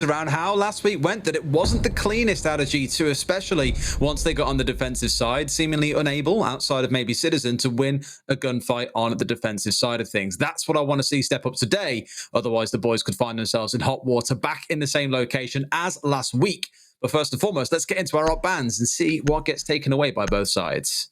around how last week went, that it wasn't the cleanest out of G2, especially once they got on the defensive side, seemingly unable, outside of maybe Citizen, to win a gunfight on the defensive side of things. That's what I want to see step up today. Otherwise, the boys could find themselves in hot water, back in the same location as last week. But first and foremost, let's get into our op bans and see what gets taken away by both sides.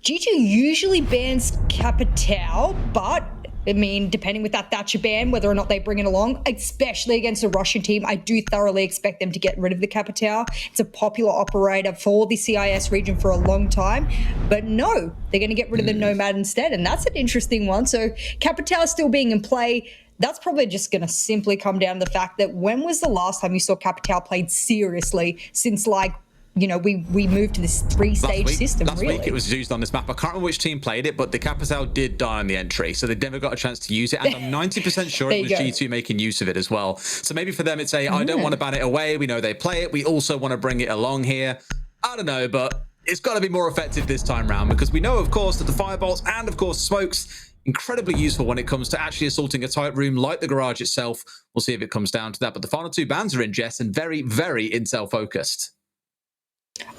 G2 usually bans Capital, but I mean, depending with that Thatcher ban, whether or not they bring it along, especially against a Russian team, I do thoroughly expect them to get rid of the Capital. It's a popular operator for the CIS region for a long time, but no, they're going to get rid of the Nomad instead, and that's an interesting one. So Capital is still being in play. That's probably just going to simply come down to the fact that when was the last time you saw Capital played seriously since, like, you know, we moved to this three-stage system, Last week it was used on this map. I can't remember which team played it, but the Capital did die on the entry, so they never got a chance to use it. And I'm 90% sure it was G2 making use of it as well. So maybe for them it's a, I don't want to ban it away. We know they play it. We also want to bring it along here. I don't know, but it's got to be more effective this time round, because we know, of course, that the firebolts and, of course, smokes, incredibly useful when it comes to actually assaulting a tight room like the garage itself. We'll see if it comes down to that. But the final two bans are in, Jess, and very, very intel-focused.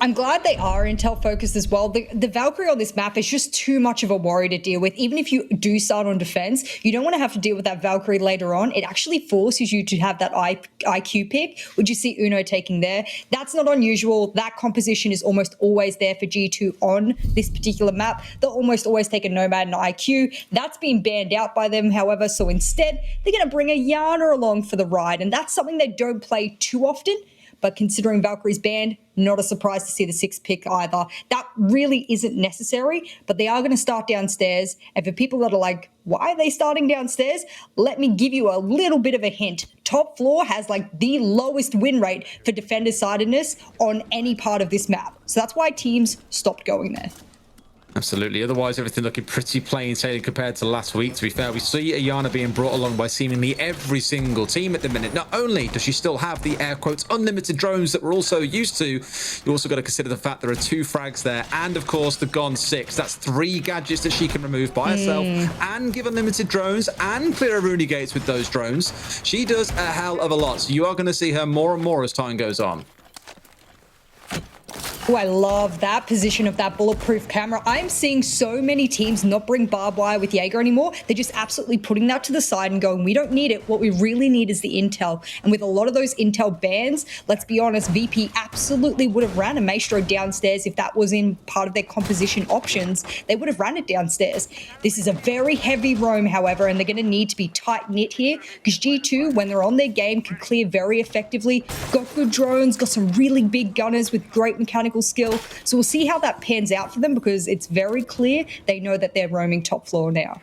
I'm glad they are intel focused as well. The Valkyrie on this map is just too much of a worry to deal with. Even if you do start on defense, you don't want to have to deal with that Valkyrie later on. It actually forces you to have that IQ pick, which you see Uno taking there. That's not unusual. That composition is almost always there for G2 on this particular map. They'll almost always take a Nomad and IQ. That's been banned out by them, however. So instead, they're going to bring a Yana along for the ride. And that's something they don't play too often. But considering Valkyrie's banned, not a surprise to see the 6th pick either. That really isn't necessary, but they are going to start downstairs. And for people that are like, why are they starting downstairs? Let me give you a little bit of a hint. Top floor has like the lowest win rate for defender-sidedness on any part of this map. So that's why teams stopped going there. Absolutely. Otherwise, everything looking pretty plain sailing compared to last week. To be fair, we see Ayana being brought along by seemingly every single team at the minute. Not only does she still have the air quotes unlimited drones that we're also used to, you also got to consider the fact there are 2 frags there, and of course the Gon 6. That's 3 gadgets that she can remove by herself and give unlimited drones and clear Rooney gates with those drones. She does a hell of a lot. So you are going to see her more and more as time goes on. Oh, I love that position of that bulletproof camera. I'm seeing so many teams not bring barbed wire with Jaeger anymore. They're just absolutely putting that to the side and going, we don't need it. What we really need is the intel. And with a lot of those intel bans, let's be honest, VP absolutely would have ran a Maestro downstairs if that was in part of their composition options. They would have ran it downstairs. This is a very heavy roam, however, and they're going to need to be tight-knit here because G2, when they're on their game, can clear very effectively. Got good drones, got some really big gunners with great mechanical skill. So we'll see how that pans out for them because it's very clear they know that they're roaming top floor now.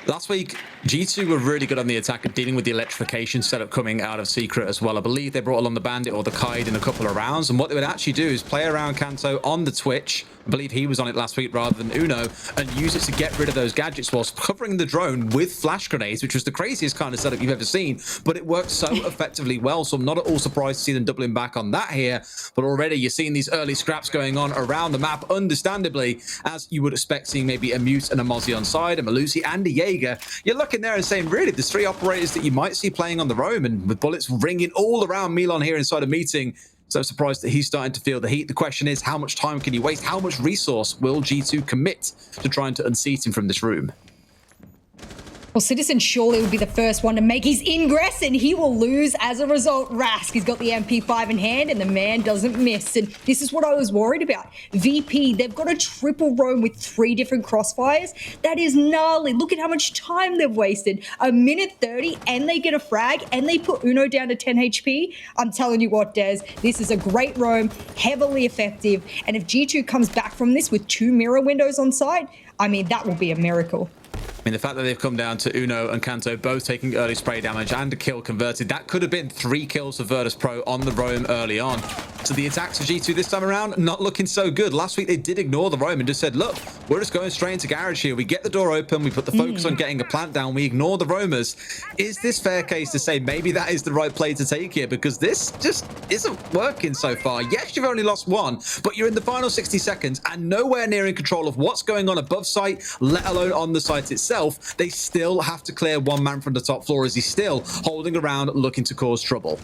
Last week, G2 were really good on the attack and dealing with the electrification setup coming out of Secret as well. I believe they brought along the Bandit or the Kaid in a couple of rounds, and what they would actually do is play around Kanto on the Twitch. I believe he was on it last week rather than Uno, and use it to get rid of those gadgets whilst covering the drone with flash grenades, which was the craziest kind of setup you've ever seen, but it worked so effectively well. So I'm not at all surprised to see them doubling back on that here, but already you're seeing these early scraps going on around the map, understandably, as you would expect, seeing maybe a Mute and a Mozzie on side, a Malusi and a Jaeger. You're looking there and saying, really, there's 3 operators that you might see playing on the roam, and with bullets ringing all around Milan here inside a meeting. So surprised that he's starting to feel the heat. The question is, how much time can you waste? How much resource will G2 commit to trying to unseat him from this room? Well, Citizen surely will be the first one to make his ingress, and he will lose as a result. Rask, he's got the MP5 in hand, and the man doesn't miss. And this is what I was worried about. VP, they've got a triple roam with 3 different crossfires. That is gnarly. Look at how much time they've wasted. 1:30, and they get a frag, and they put Uno down to 10 HP. I'm telling you what, Des, this is a great roam, heavily effective. And if G2 comes back from this with 2 mirror windows on site, I mean, that will be a miracle. I mean, the fact that they've come down to Uno and Kanto both taking early spray damage and a kill converted, that could have been 3 kills for Virtus.pro on the roam early on. So the attacks of G2 this time around, not looking so good. Last week, they did ignore the roam and just said, look, we're just going straight into garage here. We get the door open. We put the focus on getting a plant down. We ignore the roamers. Is this fair case to say maybe that is the right play to take here? Because this just isn't working so far. Yes, you've only lost one, but you're in the final 60 seconds and nowhere near in control of what's going on above site, let alone on the site itself. They still have to clear one man from the top floor as he's still holding around looking to cause trouble.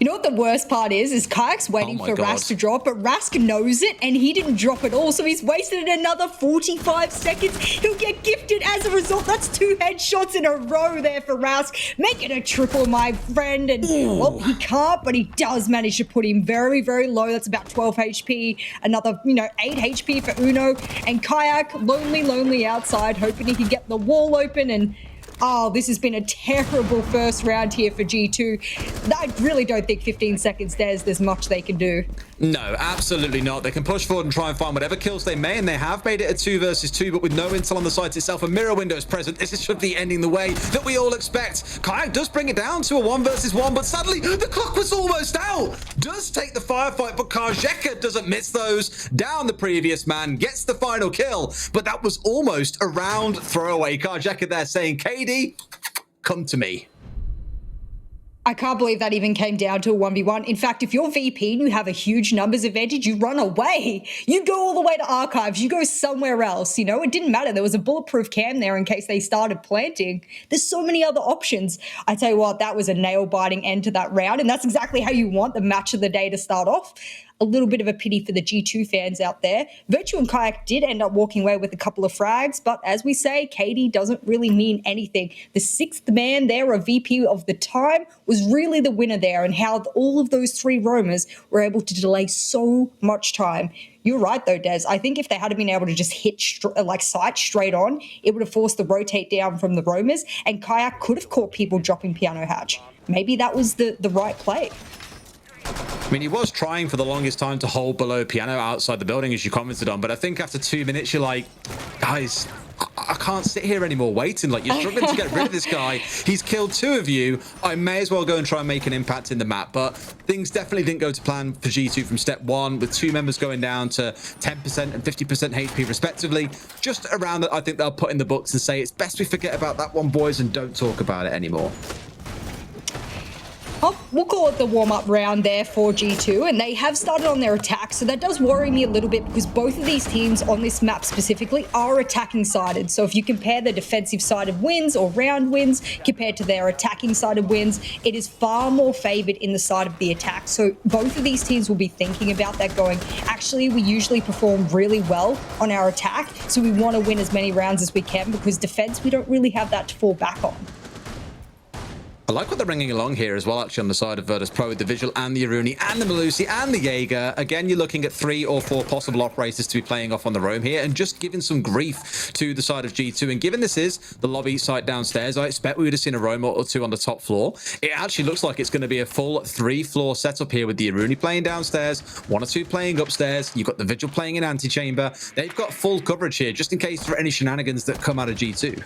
You know what the worst part is Kayak's waiting for Rask to drop, but Rask knows it and he didn't drop at all. So he's wasted another 45 seconds. He'll get gifted as a result. That's 2 headshots in a row there for Rask. Make it a triple, my friend. And well, he can't, but he does manage to put him very, very low. That's about 12 HP. Another, 8 HP for Uno. And Kayak, lonely outside, hoping he can get the wall open. And oh, this has been a terrible first round here for G2. I really don't think 15 seconds there's much they can do. No, absolutely not. They can push forward and try and find whatever kills they may, and they have made it a 2 versus 2, but with no intel on the site itself and mirror windows present, this should be ending the way that we all expect. Kayak does bring it down to a 1 versus 1, but suddenly the clock was almost out. Does take the firefight, but Karjeka doesn't miss those. Down the previous man, gets the final kill, but that was almost a round throwaway. Karjeka there saying, KD, come to me. I can't believe that even came down to a 1v1. In fact, if you're VP and you have a huge numbers advantage, you run away. You go all the way to archives. You go somewhere else. It didn't matter. There was a bulletproof cam there in case they started planting. There's so many other options. I tell you what, that was a nail-biting end to that round, and that's exactly how you want the match of the day to start off. A little bit of a pity for the G2 fans out there. Virtu and Kayak did end up walking away with a couple of frags, but as we say, KD doesn't really mean anything. The 6th man there, a VP of the time, was really the winner there, and how all of those 3 roamers were able to delay so much time. You're right, though, Des. I think if they had been able to just hit sight straight on, it would have forced the rotate down from the roamers, and Kayak could have caught people dropping piano hatch. Maybe that was the right play. I mean, he was trying for the longest time to hold below piano outside the building, as you commented on, but I think after 2 minutes, you're like, guys, I can't sit here anymore waiting. Like, you're struggling to get rid of this guy. He's killed 2 of you. I may as well go and try and make an impact in the map, but things definitely didn't go to plan for G2 from step 1, with 2 members going down to 10% and 50% HP respectively. Just around that, I think they'll put in the books and say, it's best we forget about that one, boys, and don't talk about it anymore. We'll call it the warm-up round there for G2, and they have started on their attack, so that does worry me a little bit because both of these teams on this map specifically are attacking-sided. So if you compare the defensive-sided wins or round wins compared to their attacking-sided wins, it is far more favored in the side of the attack. So both of these teams will be thinking about that going, actually, we usually perform really well on our attack, so we want to win as many rounds as we can because defense, we don't really have that to fall back on. I like what they're bringing along here as well, actually, on the side of Virtus.pro, with the Vigil and the Aruni and the Malusi and the Jaeger. Again, you're looking at 3 or 4 possible operators to be playing off on the roam here and just giving some grief to the side of G2. And given this is the lobby site downstairs, I expect we would have seen a roam or 2 on the top floor. It actually looks like it's going to be a full 3-floor setup here with the Aruni playing downstairs, 1 or 2 playing upstairs. You've got the Vigil playing in antechamber. They've got full coverage here, just in case for any shenanigans that come out of G2.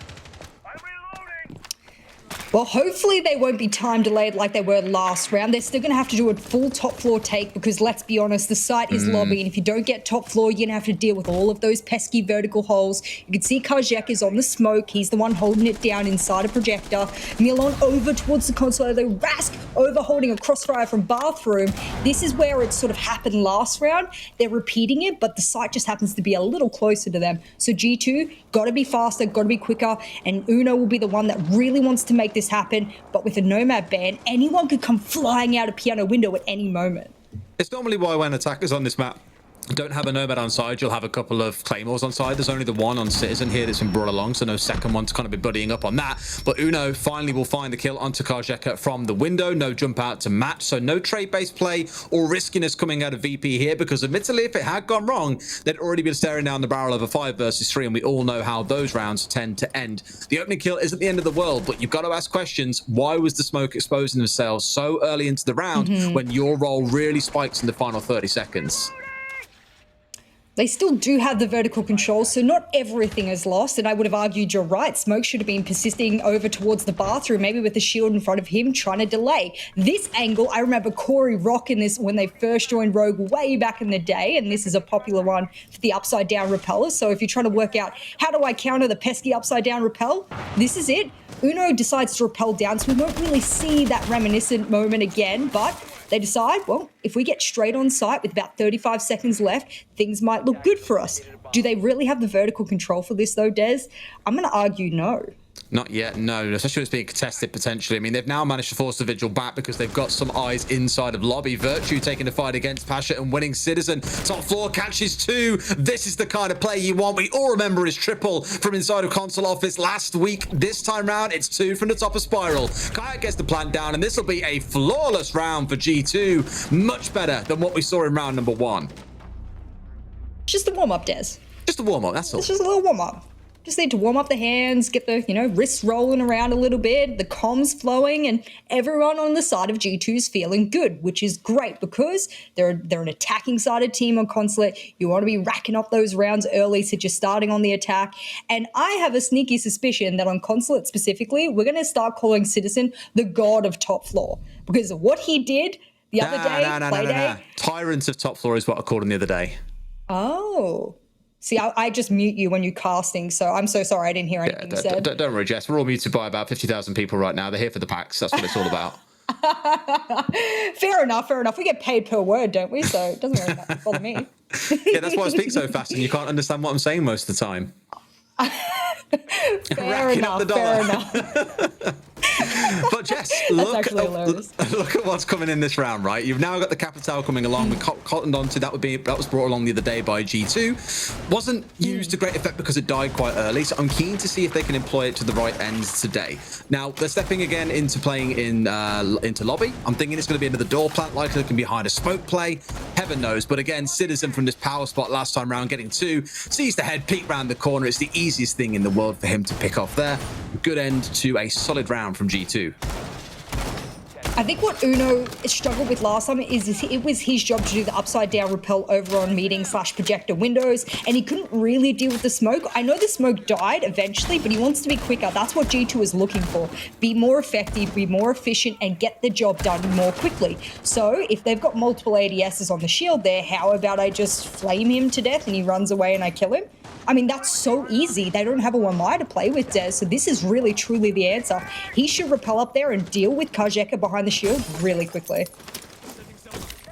Well, hopefully they won't be time delayed like they were last round. They're still going to have to do a full top floor take because, let's be honest, the site is lobby, and if you don't get top floor, you're going to have to deal with all of those pesky vertical holes. You can see Karjek is on the smoke. He's the one holding it down inside a projector. Milan over towards the console, though. Rask over holding a crossfire from bathroom. This is where it sort of happened last round. They're repeating it, but the site just happens to be a little closer to them. So G2, got to be faster, got to be quicker, and Uno will be the one that really wants to make this happen. But with a Nomad ban, anyone could come flying out a piano window at any moment. It's normally why when attackers on this map don't have a Nomad on side, you'll have a couple of Claymores on side. There's only the one on Citizen here that's been brought along, so no second one to kind of be buddying up on that. But Uno finally will find the kill onto Karjeka from the window. No jump out to match, so no trade-based play or riskiness coming out of VP here, because admittedly, if it had gone wrong, they'd already been staring down the barrel of a 5 versus 3, and we all know how those rounds tend to end. The opening kill isn't the end of the world, but you've got to ask questions. Why was the smoke exposing themselves so early into the round when your role really spikes in the final 30 seconds? They still do have the vertical control, so not everything is lost. And I would have argued you're right. Smoke should have been persisting over towards the bathroom, maybe with the shield in front of him, trying to delay. This angle, I remember Corey rocking this when they first joined Rogue way back in the day, and this is a popular one for the upside down repellers. So if you're trying to work out how do I counter the pesky upside down repel, this is it. Uno decides to repel down, so we won't really see that reminiscent moment again, but they decide, well, if we get straight on site with about 35 seconds left, things might look good for us. Do they really have the vertical control for this though, Des? I'm going to argue no. Not yet, no, especially when it's being contested potentially. I mean, they've now managed to force the Vigil back because they've got some eyes inside of lobby. Virtue taking the fight against Pasha and winning Citizen. Top floor catches 2. This is the kind of play you want. We all remember his triple from inside of console office last week. This time round, it's 2 from the top of Spiral. Kaya gets the plant down, and this will be a flawless round for G2. Much better than what we saw in round number 1. Just a warm-up, Des. Just a warm-up, that's all. It's just a little warm-up. Just need to warm up the hands, get the, wrists rolling around a little bit, the comms flowing, and everyone on the side of G2 is feeling good, which is great because they're an attacking-sided team on Consulate. You want to be racking up those rounds early so you're starting on the attack. And I have a sneaky suspicion that on Consulate specifically, we're going to start calling Citizen the god of top floor because of what he did the other day. Tyrants of top floor is what I called him the other day. Oh. See, I just mute you when you're casting, so I'm so sorry I didn't hear anything you said. Don't worry, Jess. We're all muted by about 50,000 people right now. They're here for the packs. That's what it's all about. Fair enough. We get paid per word, don't we? So it doesn't really bother me. Yeah, that's why I speak so fast and you can't understand what I'm saying most of the time. Fair enough. But Jess, look at what's coming in this round, right? You've now got the Capital coming along. We cottoned onto that was brought along the other day by G2. Wasn't used to great effect because it died quite early. So I'm keen to see if they can employ it to the right ends today. Now they're stepping again into playing into lobby. I'm thinking it's going to be another door plant, likely it can be behind a smoke play. Heaven knows. But again, Citizen from this power spot last time round, getting 2, sees the head peek round the corner. It's the easiest thing in the world for him to pick off there. Good end to a solid round from G2. I think what Uno struggled with last time is it was his job to do the upside down repel over on meeting/projector windows, and he couldn't really deal with the smoke. I know the smoke died eventually, but he wants to be quicker. That's what G2 is looking for. Be more effective, be more efficient, and get the job done more quickly. So if they've got multiple ADSs on the shield there, how about I just flame him to death and he runs away and I kill him? I mean, that's so easy. They don't have a 1-eye to play with, Des, so this is really, truly the answer. He should repel up there and deal with Kajeka behind the shield really quickly.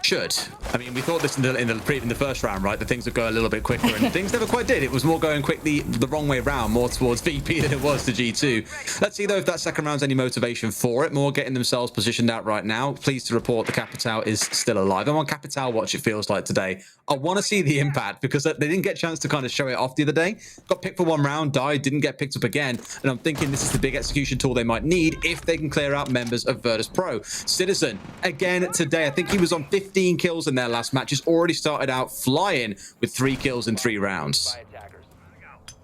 Should. I mean, we thought this in the first round, right? That things would go a little bit quicker, and things never quite did. It was more going quickly the wrong way round, more towards VP than it was to G2. Let's see, though, if that second round's any motivation for it. More getting themselves positioned out right now. Pleased to report the Capital is still alive. I'm on Capital watch, it feels like, today. I want to see the impact because they didn't get a chance to kind of show it off the other day. Got picked for 1 round, died, didn't get picked up again. And I'm thinking this is the big execution tool they might need if they can clear out members of Virtus.pro. Citizen, again today, I think he was on 15 kills in their last match. He's already started out flying with 3 kills in 3 rounds.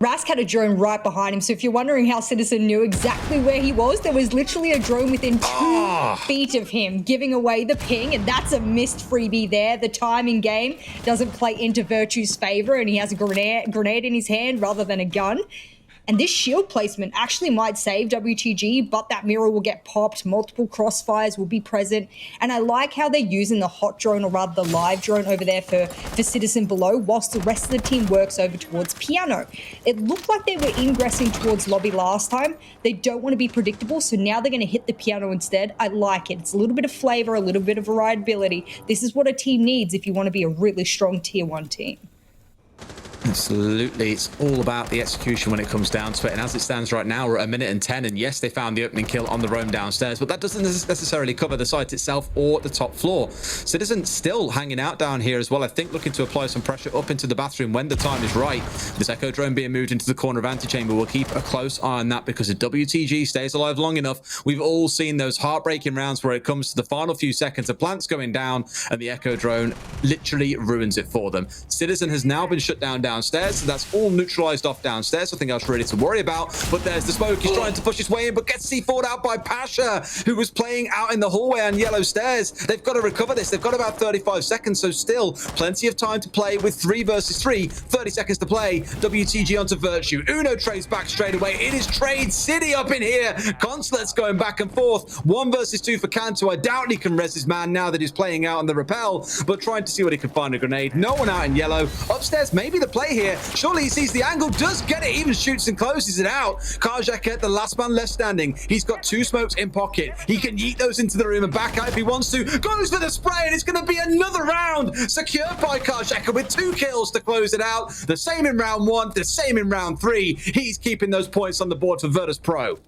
Rask had a drone right behind him, so if you're wondering how Citizen knew exactly where he was, there was literally a drone within 2 feet of him, giving away the ping, and that's a missed freebie there. The timing game doesn't play into Virtue's favor, and he has a grenade in his hand rather than a gun. And this shield placement actually might save WTG, but that mirror will get popped. Multiple crossfires will be present. And I like how they're using the hot drone, or rather the live drone over there for Citizen below, whilst the rest of the team works over towards Piano. It looked like they were ingressing towards lobby last time. They don't want to be predictable, so now they're going to hit the Piano instead. I like it. It's a little bit of flavor, a little bit of variability. This is what a team needs if you want to be a really strong tier 1 team. Absolutely. It's all about the execution when it comes down to it. And as it stands right now, we're at 1:10. And yes, they found the opening kill on the roam downstairs, but that doesn't necessarily cover the site itself or the top floor. Citizen still hanging out down here as well. I think looking to apply some pressure up into the bathroom when the time is right. This Echo drone being moved into the corner of antechamber. We'll keep a close eye on that because if WTG stays alive long enough, we've all seen those heartbreaking rounds where it comes to the final few seconds, the plant's going down and the Echo drone literally ruins it for them. Citizen has now been shut down downstairs, so that's all neutralized off downstairs. Nothing else really to worry about. But there's the smoke. He's trying to push his way in, but gets C4'd out by Pasha, who was playing out in the hallway on yellow stairs. They've got to recover this. They've got about 35 seconds, so still plenty of time to play with 3 versus 3. 30 seconds to play. WTG onto Virtue. Uno trades back straight away. It is Trade City up in here. Consulet's going back and forth. 1 versus 2 for Kanto. I doubt he can res his man now that he's playing out on the rappel, but trying to see what he can find a grenade. No one out in yellow. Upstairs, maybe the play here. Surely he sees the angle, does get it, even shoots and closes it out. Karjaka, the last man left standing. He's got 2 smokes in pocket. He can yeet those into the room and back out if he wants to. Goes for the spray, and it's going to be another round secured by Karjaka with 2 kills to close it out. The same in round 1, the same in round 3. He's keeping those points on the board for Virtus.pro.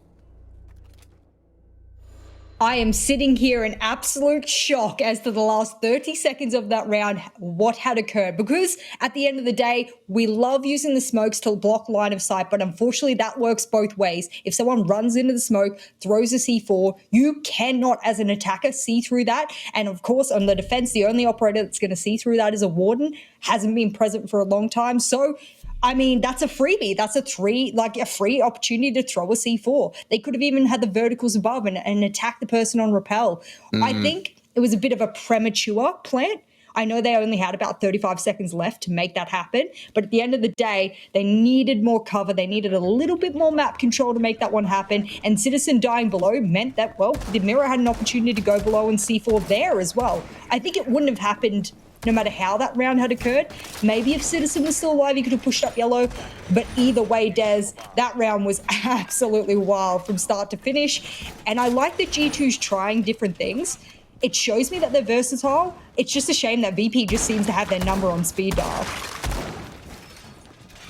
I am sitting here in absolute shock as to the last 30 seconds of that round, what had occurred. Because at the end of the day, we love using the smokes to block line of sight, but unfortunately that works both ways. If someone runs into the smoke, throws a C4, you cannot, as an attacker, see through that. And of course, on the defense, the only operator that's going to see through that is a warden. Hasn't been present for a long time. So I mean, that's a freebie. That's a free opportunity to throw a C4. They could have even had the verticals above and attack the person on rappel. I think it was a bit of a premature plant. I know they only had about 35 seconds left to make that happen, but at the end of the day, they needed more cover. They needed a little bit more map control to make that one happen, and Citizen dying below meant that, well, the Mirror had an opportunity to go below and C4 there as well. I think it wouldn't have happened no matter how that round had occurred. Maybe if Citizen was still alive, he could have pushed up yellow. But either way, Des, that round was absolutely wild from start to finish. And I like that G2's trying different things. It shows me that they're versatile. It's just a shame that VP just seems to have their number on speed dial.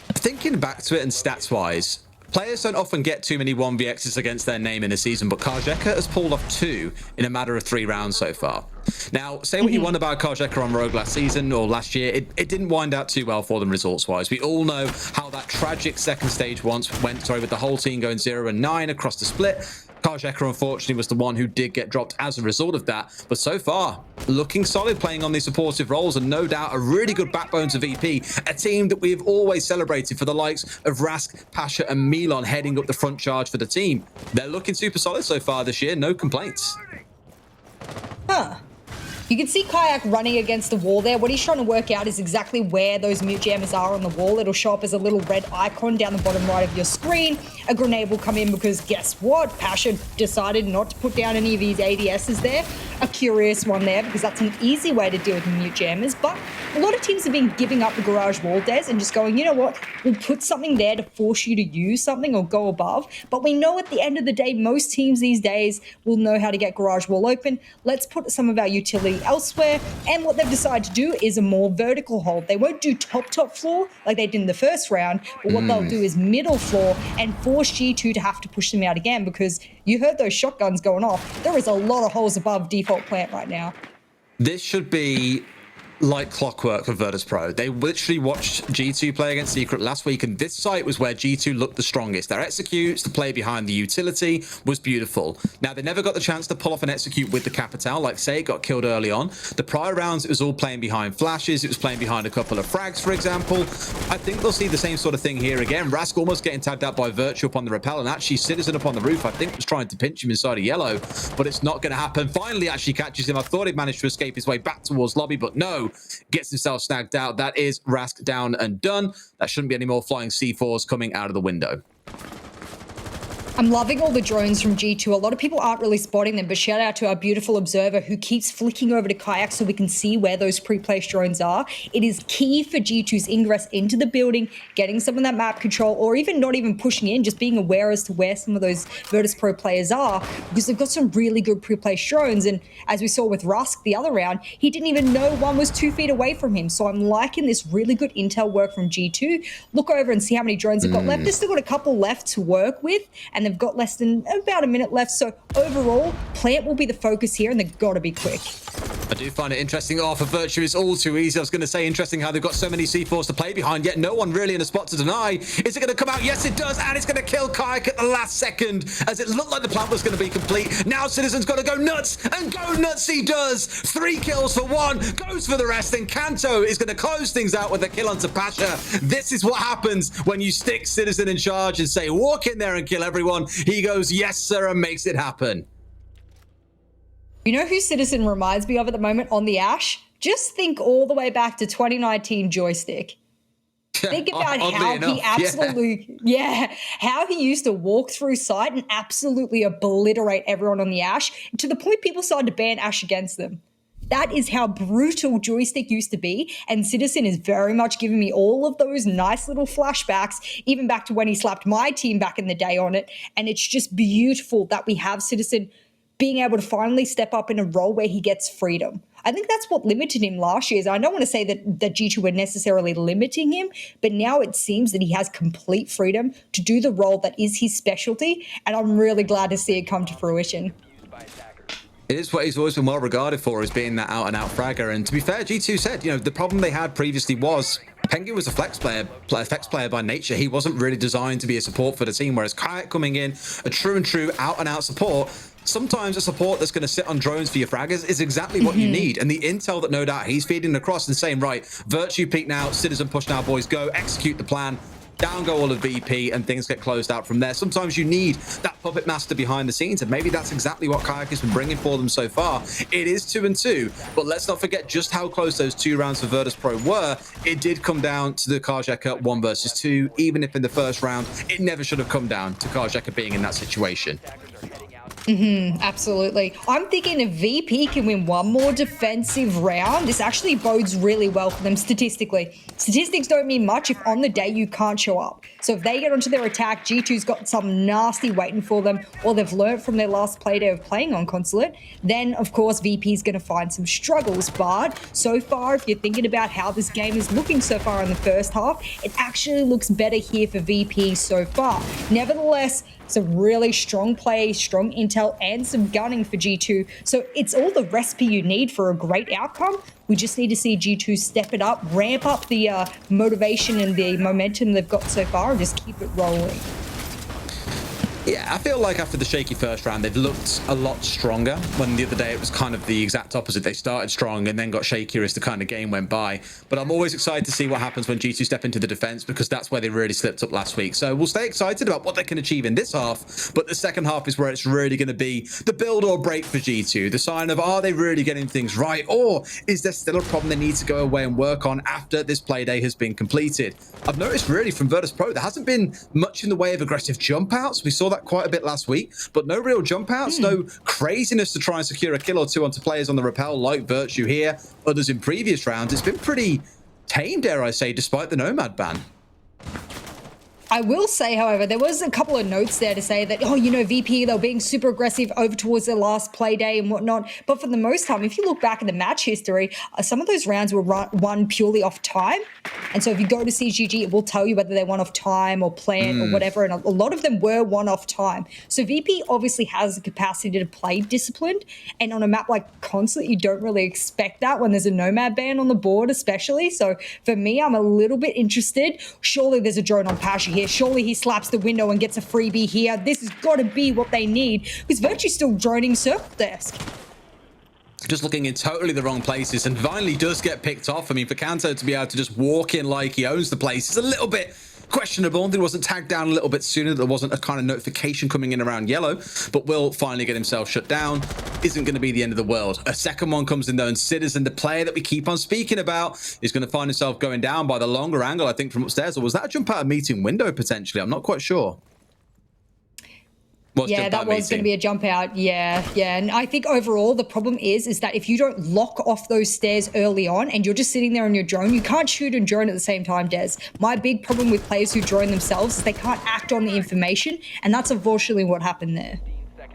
Thinking back to it and stats-wise, players don't often get too many 1vx's against their name in a season, but Karjaka has pulled off 2 in a matter of 3 rounds so far. Now, say what you want about Karjaka on Rogue last season or last year, it didn't wind out too well for them results-wise. We all know how that tragic second stage went, with the whole team going 0-9 across the split. Karjaka, unfortunately, was the one who did get dropped as a result of that. But so far, looking solid, playing on these supportive roles, and no doubt a really good backbone to VP, a team that we've always celebrated for the likes of Rask, Pasha, and Milon heading up the front charge for the team. They're looking super solid so far this year, no complaints. Huh. You can see Kayak running against the wall there. What he's trying to work out is exactly where those mute jammers are on the wall. It'll show up as a little red icon down the bottom right of your screen. A grenade will come in because guess what? Pasha decided not to put down any of his ADSs there. A curious one there because that's an easy way to deal with mute jammers. But a lot of teams have been giving up the garage wall, Des, and just going, you know what? We'll put something there to force you to use something or go above. But we know at the end of the day, most teams these days will know how to get garage wall open. Let's put some of our utility elsewhere, and what they've decided to do is a more vertical hold. They won't do top floor like they did in the first round, but what they'll do is middle floor and force G2 to have to push them out again, because you heard those shotguns going off. There is a lot of holes above default plant right now. This should be like clockwork for Virtus.pro. They literally watched G2 play against Secret last week, and this site was where G2 looked the strongest. Their executes, the play behind the utility was beautiful. Now, they never got the chance to pull off an execute with the Capital. Like say, it got killed early on. The prior rounds, it was all playing behind flashes. It was playing behind a couple of frags, for example. I think they'll see the same sort of thing here again. Rask almost getting tagged out by Virtue up on the rappel, and actually Citizen up on the roof, I think, was trying to pinch him inside of yellow, but it's not going to happen. Finally, actually catches him. I thought he'd managed to escape his way back towards lobby, but no, gets himself snagged out. That is Rask down and done. There shouldn't be any more flying C4s coming out of the window. I'm loving all the drones from G2. A lot of people aren't really spotting them, but shout out to our beautiful observer who keeps flicking over to Kayak so we can see where those pre-placed drones are. It is key for G2's ingress into the building, getting some of that map control, or even not even pushing in, just being aware as to where some of those Virtus.pro players are, because they've got some really good pre-placed drones. And as we saw with Rusk the other round, he didn't even know one was 2 feet away from him. So I'm liking this really good intel work from G2. Look over and see how many drones they've got left. They've still got a couple left to work with, and they've got less than about a minute left. So overall, plant will be the focus here, and they've got to be quick. I do find it interesting. Oh, for Virtue, it's all too easy. I was going to say interesting how they've got so many C4s to play behind, yet no one really in a spot to deny. Is it going to come out? Yes, it does. And it's going to kill Kayak at the last second, as it looked like the plant was going to be complete. Now Citizen's got to go nuts, and go nuts he does. 3 kills for 1, goes for the rest, and Kanto is going to close things out with a kill onto Pasha. This is what happens when you stick Citizen in charge and say, walk in there and kill everyone. He goes, yes, sir, and makes it happen. You know who Citizen reminds me of at the moment on the Ash? Just think all the way back to 2019 Joystick. Think about how he absolutely, how he used to walk through site and absolutely obliterate everyone on the Ash, to the point people started to ban Ash against them. That is how brutal Joystick used to be, and Citizen is very much giving me all of those nice little flashbacks, even back to when he slapped my team back in the day on it, and it's just beautiful that we have Citizen being able to finally step up in a role where he gets freedom. I think that's what limited him last year. I don't want to say that G2 were necessarily limiting him, but now it seems that he has complete freedom to do the role that is his specialty, and I'm really glad to see it come to fruition. It is what he's always been well regarded for, as being that out-and-out fragger. And to be fair, G2 said, you know, the problem they had previously was Penguin was a flex player by nature. He wasn't really designed to be a support for the team, whereas Kayak coming in, a true and true out-and-out support, sometimes a support that's going to sit on drones for your fraggers is exactly what you need. And the intel that no doubt he's feeding across and saying, right, Virtue peak now, Citizen push now, boys, go, execute the plan. Down go all of VP, and things get closed out from there. Sometimes you need that puppet master behind the scenes, and maybe that's exactly what Kayak has been bringing for them so far. It is 2-2, but let's not forget just how close those 2 rounds for Virtus.pro were. It did come down to the Karjeka 1 versus 2, even if in the first round, it never should have come down to Karjeka being in that situation. Absolutely. I'm thinking if VP can win one more defensive round, this actually bodes really well for them statistically. Statistics don't mean much if on the day you can't show up. So if they get onto their attack, G2's got something nasty waiting for them, or they've learned from their last playday of playing on Consulate, then of course VP's going to find some struggles. But so far, if you're thinking about how this game is looking so far in the first half, it actually looks better here for VP so far. Nevertheless, some really strong play, strong intel, and some gunning for G2. So it's all the recipe you need for a great outcome. We just need to see G2 step it up, ramp up the motivation and the momentum they've got so far, and just keep it rolling. Yeah, I feel like after the shaky first round, they've looked a lot stronger, when the other day it was kind of the exact opposite. They started strong and then got shakier as the kind of game went by. But I'm always excited to see what happens when G2 step into the defense, because that's where they really slipped up last week. So we'll stay excited about what they can achieve in this half, but the second half is where it's really going to be the build or break for G2. The sign of, are they really getting things right, or is there still a problem they need to go away and work on after this playday has been completed? I've noticed really from Virtus.pro, there hasn't been much in the way of aggressive jump outs. We saw that quite a bit last week, but no real jump outs, no craziness to try and secure a kill or two onto players on the rappel like Virtue here, others in previous rounds. It's been pretty tame, dare I say, despite the Nomad ban. I will say, however, there was a couple of notes there to say that, oh, you know, VP, they were being super aggressive over towards their last play day and whatnot. But for the most time, if you look back at the match history, some of those rounds were won purely off time. And so if you go to CGG, it will tell you whether they won off time or plan or whatever. And a lot of them were won off time. So VP obviously has the capacity to play disciplined. And on a map like Consulate, you don't really expect that when there's a Nomad ban on the board, especially. So for me, I'm a little bit interested. Surely there's a drone on Pasha here. Surely he slaps the window and gets a freebie here. This has got to be what they need, because Virtue's still droning circle desk. Just looking in totally the wrong places, and finally does get picked off. I mean, for Kanto to be able to just walk in like he owns the place is a little bit questionable. I think he wasn't tagged down a little bit sooner. There wasn't a kind of notification coming in around yellow, but will finally get himself shut down. Isn't going to be the end of the world. A second one comes in though, and Citizen, the player that we keep on speaking about, is going to find himself going down by the longer angle, I think, from upstairs. Or was that a jump out of meeting window potentially? I'm not quite sure. Yeah, that was going to be a jump out. Yeah. And I think overall the problem is that if you don't lock off those stairs early on and you're just sitting there on your drone, you can't shoot and drone at the same time, Des. My big problem with players who drone themselves is they can't act on the information, and that's unfortunately what happened there.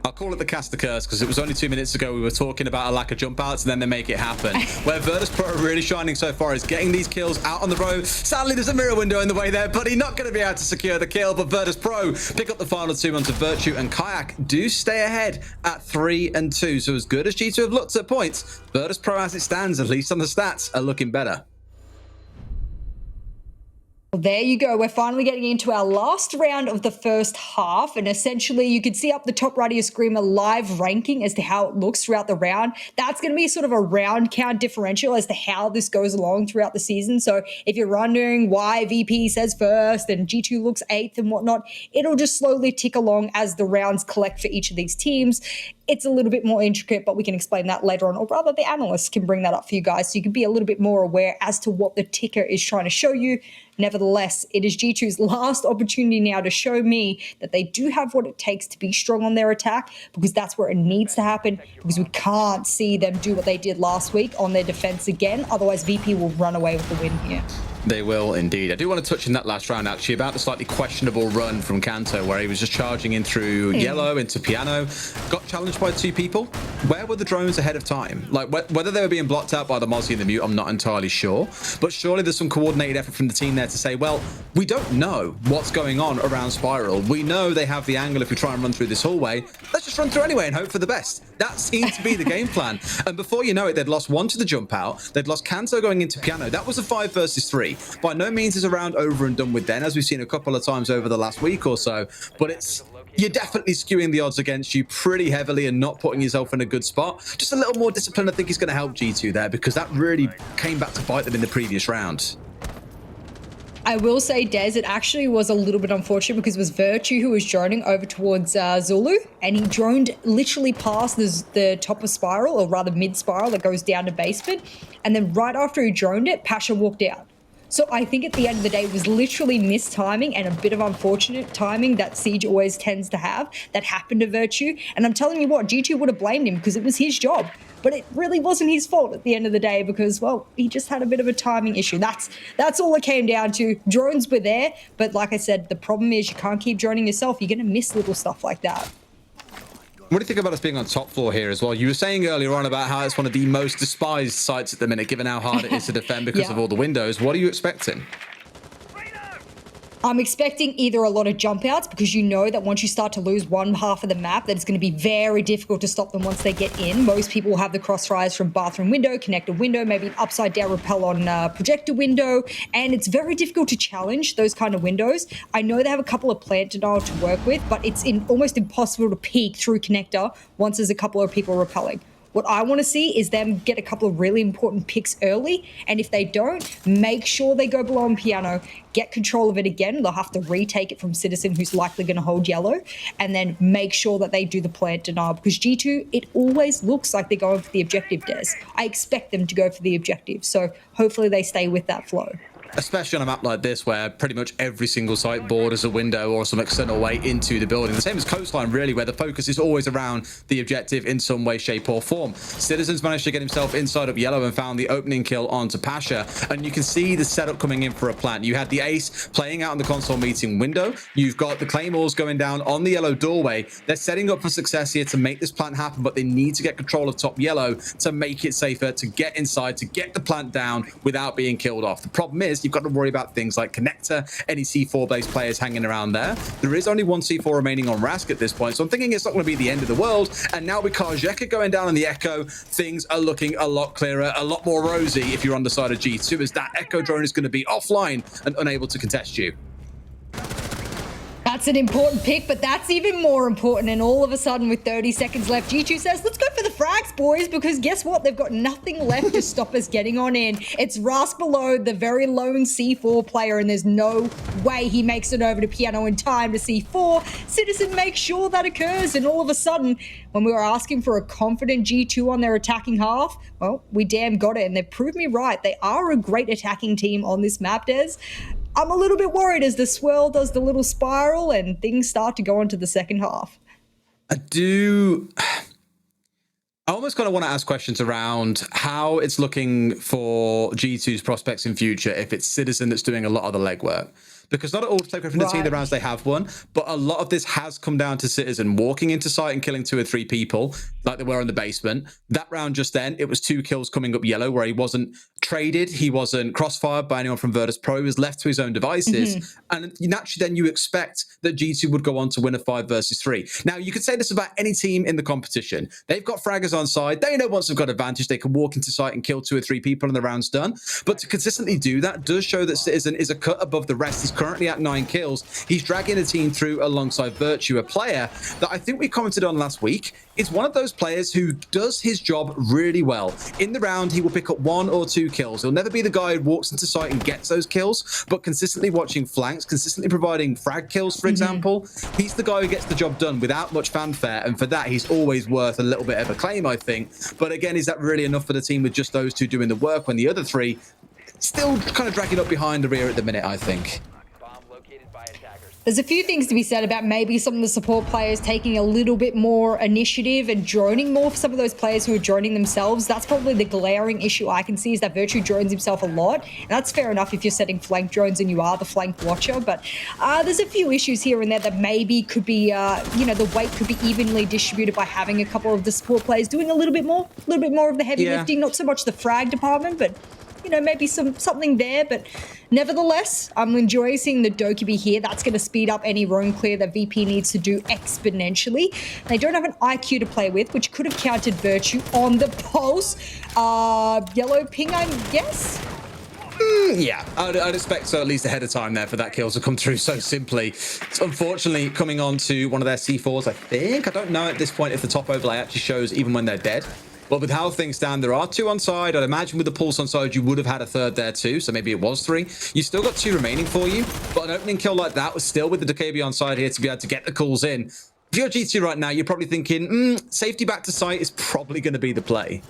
I'll call it the caster curse because it was only 2 minutes ago we were talking about a lack of jump outs and then they make it happen. Where Virtus.pro are really shining so far is getting these kills out on the road. Sadly, there's a mirror window in the way there, buddy. Not going to be able to secure the kill, but Virtus.pro pick up the final 2 onto Virtue, and Kayak do stay ahead at 3-2. So as good as G2 have looked at points, Virtus.pro as it stands, at least on the stats, are looking better. Well, there you go. We're finally getting into our last round of the first half. And essentially, you can see up the top right of your screen a live ranking as to how it looks throughout the round. That's going to be sort of a round count differential as to how this goes along throughout the season. So if you're wondering why VP says first and G2 looks 8th and whatnot, it'll just slowly tick along as the rounds collect for each of these teams. It's a little bit more intricate, but we can explain that later on, or rather the analysts can bring that up for you guys so you can be a little bit more aware as to what the ticker is trying to show you. Nevertheless, it is G2's last opportunity now to show me that they do have what it takes to be strong on their attack, because that's where it needs to happen, because we can't see them do what they did last week on their defense again. Otherwise, VP will run away with the win here. They will indeed. I do want to touch in that last round actually about the slightly questionable run from Kanto where he was just charging in through yellow into piano, got challenged by 2 people. Where were the drones ahead of time? Like whether they were being blocked out by the Mozzie and the Mute, I'm not entirely sure, but surely there's some coordinated effort from the team there to say, well, we don't know what's going on around Spiral. We know they have the angle if we try and run through this hallway. Let's just run through anyway and hope for the best. That seemed to be the game plan. And before you know it, they'd lost 1 to the jump out. They'd lost Kanto going into piano. That was a 5 versus 3. By no means is a round over and done with then, as we've seen a couple of times over the last week or so, but you're definitely skewing the odds against you pretty heavily and not putting yourself in a good spot. Just a little more discipline I think is going to help G2 there, because that really came back to bite them in the previous round. I will say, Des, it actually was a little bit unfortunate because it was Virtue who was droning over towards Zulu, and he droned literally past the top of Spiral, or rather mid-Spiral that goes down to basement, and then right after he droned it, Pasha walked out. So I think at the end of the day, it was literally mistiming and a bit of unfortunate timing that Siege always tends to have that happened to Virtue. And I'm telling you what, G2 would have blamed him because it was his job. But it really wasn't his fault at the end of the day because, well, he just had a bit of a timing issue. That's all it came down to. Drones were there, but like I said, the problem is you can't keep droning yourself. You're going to miss little stuff like that. What do you think about us being on top floor here as well? You were saying earlier on about how it's one of the most despised sites at the minute, given how hard it is to defend because of all the windows. What are you expecting? I'm expecting either a lot of jump outs, because you know that once you start to lose one half of the map, that it's going to be very difficult to stop them once they get in. Most people will have the crossfires from bathroom window, connector window, maybe an upside down rappel on projector window, and it's very difficult to challenge those kind of windows. I know they have a couple of plant denial to work with, but it's almost impossible to peek through connector once there's a couple of people rappelling. What I want to see is them get a couple of really important picks early, and if they don't, make sure they go below on piano, get control of it again. They'll have to retake it from Citizen, who's likely going to hold yellow, and then make sure that they do the plant denial, because G2, it always looks like they're going for the objective, Des. I expect them to go for the objective, so hopefully they stay with that flow. Especially on a map like this where pretty much every single site borders a window or some external way into the building. The same as Coastline, really, where the focus is always around the objective in some way, shape or form. Citizens managed to get himself inside of yellow and found the opening kill onto Pasha, and you can see the setup coming in for a plant. You had the ace playing out in the console meeting window. You've got the claymores going down on the yellow doorway. They're setting up for success here to make this plant happen, but they need to get control of top yellow to make it safer, to get inside, to get the plant down without being killed off. The problem is you've got to worry about things like connector, any C4-based players hanging around there. There is only one C4 remaining on Rask at this point, so I'm thinking it's not going to be the end of the world. And now with Karjeka going down on the Echo, things are looking a lot clearer, a lot more rosy if you're on the side of G2, as that Echo drone is going to be offline and unable to contest you. That's an important pick, but that's even more important. And all of a sudden, with 30 seconds left, G2 says, let's go for the frags, boys, because guess what? They've got nothing left to stop us getting on in. It's Rask below, the very lone C4 player, and there's no way he makes it over to piano in time to C4. Citizen makes sure that occurs, and all of a sudden, when we were asking for a confident G2 on their attacking half, well, we damn got it, and they've proved me right. They are a great attacking team on this map, Des. I'm a little bit worried as the swirl does the little spiral and things start to go on to the second half. I almost kind of want to ask questions around how it's looking for G2's prospects in future if it's Citizen that's doing a lot of the legwork. because not at all take credit from the team, the rounds they have won, but a lot of this has come down to Citizen walking into site and killing 2 or 3 people like they were in the basement. That round just then, it was 2 kills coming up yellow where he wasn't traded, he wasn't crossfired by anyone from Virtus.pro, he was left to his own devices. And naturally then you expect that G2 would go on to win a 5 versus 3. Now, you could say this about any team in the competition. They've got fraggers on side. They know once they've got advantage, they can walk into site and kill 2 or 3 people and the round's done. But to consistently do that does show that Citizen is a cut above the rest. He's currently at 9 kills. He's dragging a team through alongside Virtue, a player that I think we commented on last week. Is one of those players who does his job really well. In the round, he will pick up 1 or 2 kills. He'll never be the guy who walks into site and gets those kills, but consistently watching flanks, consistently providing frag kills, for example. He's the guy who gets the job done without much fanfare, and for that, he's always worth a little bit of acclaim, I think. But again, is that really enough for the team with just those 2 doing the work when the other 3 still kind of dragging up behind the rear at the minute, I think? There's a few things to be said about maybe some of the support players taking a little bit more initiative and droning more for some of those players who are droning themselves. That's probably the glaring issue I can see, is that Virtue drones himself a lot. And that's fair enough if you're setting flank drones and you are the flank watcher. But there's a few issues here and there that maybe could be, the weight could be evenly distributed by having a couple of the support players doing a little bit more of the heavy lifting, not so much the frag department, but maybe something there. But nevertheless, I'm enjoying seeing the Dokkaebi here. That's going to speed up any roam clear that VP needs to do exponentially. They don't have an IQ to play with, which could have countered Virtue on the pulse. Yellow ping, I guess? Yeah, I'd expect so, at least ahead of time there, for that kill to come through so simply. It's unfortunately coming on to one of their C4s, I think. I don't know at this point if the top overlay actually shows even when they're dead. But with how things stand, there are 2 on side. I'd imagine with the pulse on side, you would have had a 3rd there too. So maybe it was 3. You still got 2 remaining for you. But an opening kill like that was still with the Dokkaebi on side here to be able to get the calls in. If you're G2 right now, you're probably thinking, safety back to site is probably going to be the play.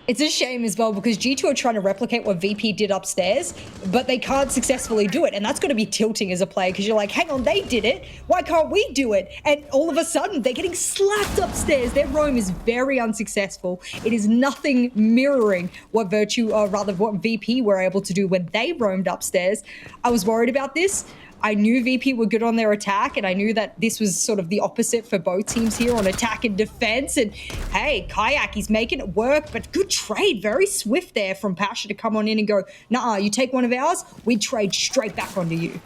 It's a shame as well, because G2 are trying to replicate what VP did upstairs, but they can't successfully do it. And that's going to be tilting as a player, because you're like, hang on, they did it. Why can't we do it? And all of a sudden, they're getting slapped upstairs. Their roam is very unsuccessful. It is nothing mirroring what Virtue, or rather what VP were able to do when they roamed upstairs. I was worried about this. I knew VP were good on their attack, and I knew that this was sort of the opposite for both teams here on attack and defense. And hey, Kayak, he's making it work, but good trade. Very swift there from Pasha to come on in and go, nah, you take one of ours, we trade straight back onto you.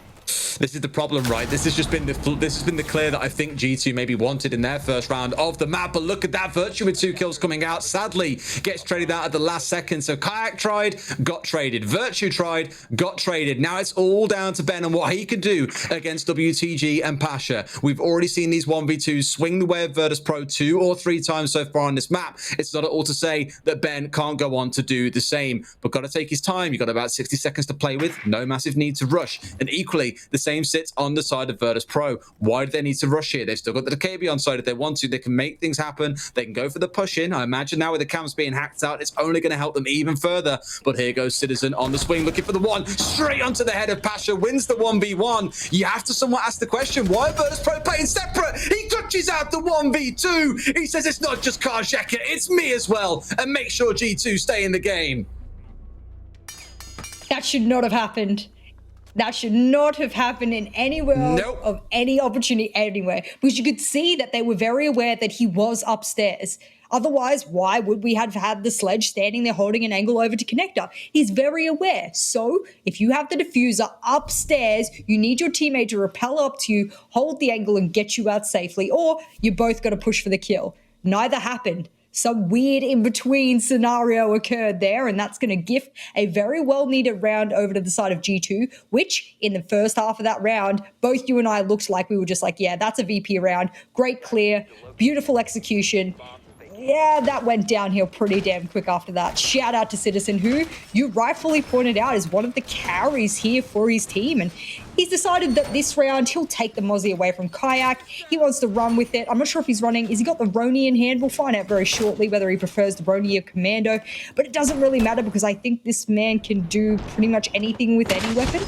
This is the problem, right? This has been the clear that I think G2 maybe wanted in their first round of the map. But look at that, Virtue with 2 kills coming out. Sadly, gets traded out at the last second. So Kayak tried, got traded. Virtue tried, got traded. Now it's all down to Ben and what he can do against WTG and Pasha. We've already seen these 1v2s swing the way of Virtus.pro 2 or 3 times so far on this map. It's not at all to say that Ben can't go on to do the same, but got to take his time. You've got about 60 seconds to play with. No massive need to rush. And equally, the same sits on the side of Virtus.pro. Why do they need to rush here? They've still got the Dokkaebi on side if they want to. They can make things happen. They can go for the push in. I imagine now with the cams being hacked out, it's only going to help them even further. But here goes Citizen on the swing, looking for the one. Straight onto the head of Pasha, wins the 1v1. You have to somewhat ask the question, why Virtus.pro playing separate? He touches out the 1v2. He says it's not just Karjeka, it's me as well. And make sure G2 stay in the game. That should not have happened. That should not have happened in any world of any opportunity anywhere, because you could see that they were very aware that he was upstairs. Otherwise, why would we have had the sledge standing there holding an angle over to connector? He's very aware. So if you have the diffuser upstairs, you need your teammate to rappel up to you, hold the angle and get you out safely, or you both got to push for the kill. Neither happened. Some weird in-between scenario occurred there, and that's going to gift a very well-needed round over to the side of G2, which in the first half of that round, both you and I looked like we were just like, yeah, that's a VP round. Great clear, beautiful execution. Yeah, that went downhill pretty damn quick after that. Shout out to Citizen, who you rightfully pointed out is one of the carries here for his team. And he's decided that this round, he'll take the Mozzie away from Kayak. He wants to run with it. I'm not sure if he's running. Has he got the Roni in hand? We'll find out very shortly whether he prefers the Roni or Commando. But it doesn't really matter, because I think this man can do pretty much anything with any weapon.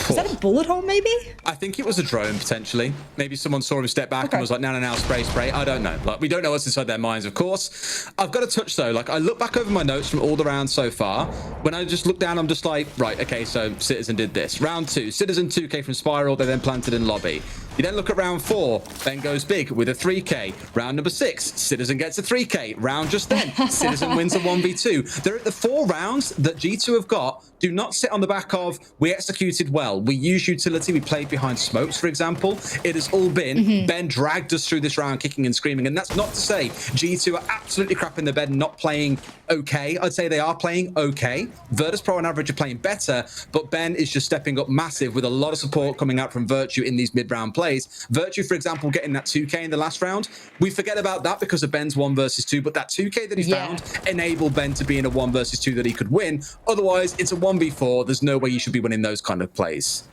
Was that a bullet hole, maybe? I think it was a drone, potentially. Maybe someone saw him step back and was like, no, spray, spray. I don't know. Like, we don't know what's inside their minds, of course. I've got to touch, though. Like, I look back over my notes from all the rounds so far. When I just look down, I'm just like, right, okay, so Citizen did this. Round 2, Citizen 2K from Spiral. They then planted in lobby. You then look at round 4. Ben goes big with a 3K. Round number 6, Citizen gets a 3K. Round just then, Citizen wins a 1v2. They're at the 4 rounds that G2 have got. Do not sit on the back of, we executed well. We used utility. We played behind smokes, for example. It has all been, Ben dragged us through this round kicking and screaming. And that's not to say G2 are absolutely crap in the bed and not playing okay. I'd say they are playing okay. Virtus.pro on average are playing better, but Ben is just stepping up massive with a lot of support coming out from Virtue in these mid-round plays. Virtue, for example, getting that 2K in the last round. We forget about that because of Ben's 1 versus 2, but that 2K that he found enabled Ben to be in a 1 versus 2 that he could win. Otherwise, it's a 1v4. There's no way you should be winning those kind of plays.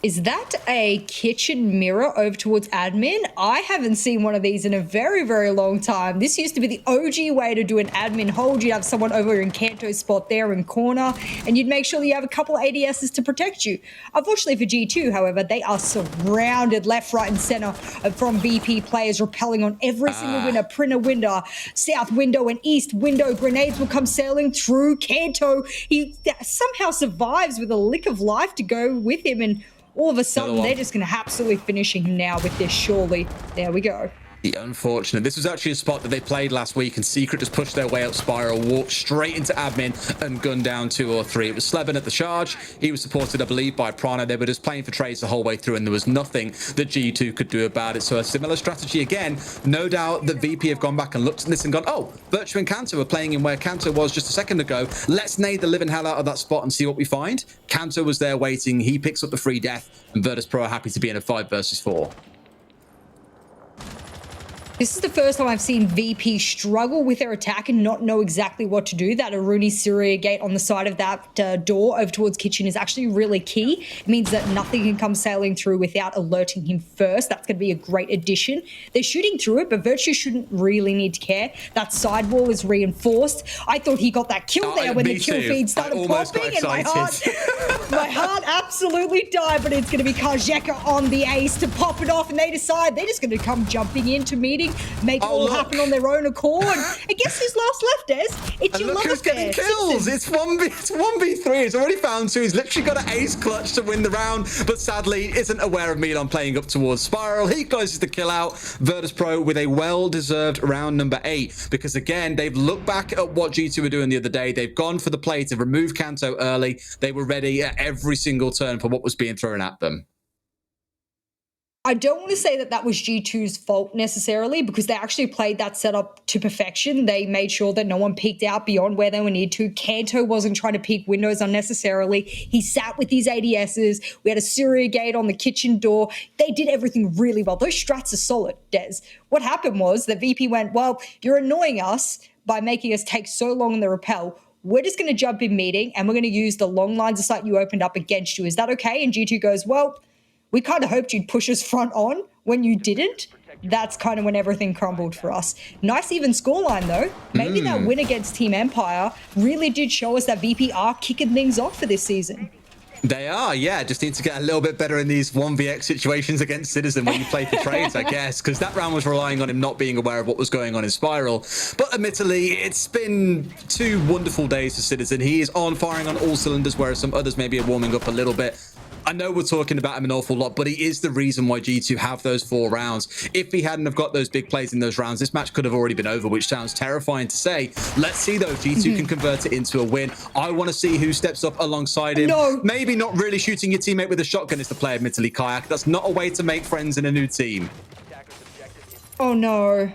Is that a kitchen mirror over towards admin? I haven't seen one of these in a very, very long time. This used to be the OG way to do an admin hold. You'd have someone over in Kanto's spot there in corner, and you'd make sure that you have a couple of ADSs to protect you. Unfortunately for G2, however, they are surrounded left, right, and center from VP players repelling on every single window, printer window, south window, and east window. Grenades will come sailing through Kanto. He somehow survives with a lick of life to go with him, and all of a sudden, they're just going to absolutely finishing him now with this, surely. There we go. Unfortunate. This was actually a spot that they played last week, and Secret just pushed their way up Spiral, walked straight into admin, and gunned down 2 or 3. It was Sleben at the charge. He was supported, I believe, by Prana. They were just playing for trades the whole way through, and there was nothing that G2 could do about it. So a similar strategy again. No doubt that VP have gone back and looked at this and gone, oh, Virtue and Kanto are playing in where Kanto was just a second ago. Let's nade the living hell out of that spot and see what we find. Kanto was there waiting. He picks up the free death, and Virtus.pro are happy to be in a 5 versus 4. This is the first time I've seen VP struggle with their attack and not know exactly what to do. That Aruni Syria gate on the side of that door over towards kitchen is actually really key. It means that nothing can come sailing through without alerting him first. That's going to be a great addition. They're shooting through it, but Virtue shouldn't really need to care. That side wall is reinforced. I thought he got that kill there when the kill feed started popping, and my heart absolutely died, but it's going to be Kajeka on the ace to pop it off, and they decide they're just going to come jumping into meeting, make it all happen on their own accord. And guess who's last left, Des? It's your love who's getting kills. It's 1v3. He's already found 2. He's literally got an ace clutch to win the round, but sadly isn't aware of Milan playing up towards Spiral. He closes the kill out. Virtus.pro with a well-deserved round number 8, because again, they've looked back at what G2 were doing the other day. They've gone for the play to remove Kanto early. They were ready at every single turn for what was being thrown at them. I don't want to say that that was G2's fault necessarily, because they actually played that setup to perfection. They made sure that no one peeked out beyond where they were needed to. Kanto wasn't trying to peek windows unnecessarily. He sat with his ADSs. We had a Syria gate on the kitchen door. They did everything really well. Those strats are solid, Des. What happened was that VP went, well, you're annoying us by making us take so long in the rappel. We're just going to jump in meeting, and we're going to use the long lines of sight you opened up against you. Is that okay? And G2 goes, well, we kind of hoped you'd push us front on when you didn't. That's kind of when everything crumbled for us. Nice even scoreline, though. Maybe that win against Team Empire really did show us that VP are kicking things off for this season. They are, yeah. Just need to get a little bit better in these 1vx situations against Citizen when you play for trades, I guess, because that round was relying on him not being aware of what was going on in Spiral. But admittedly, it's been 2 wonderful days for Citizen. He is on, firing on all cylinders, whereas some others maybe are warming up a little bit. I know we're talking about him an awful lot, but he is the reason why G2 have those 4 rounds. If he hadn't have got those big plays in those rounds, this match could have already been over, which sounds terrifying to say. Let's see, though, if G2 can convert it into a win. I want to see who steps up alongside him. No. Maybe not really shooting your teammate with a shotgun is the play, admittedly, Kayak. That's not a way to make friends in a new team. Oh, no.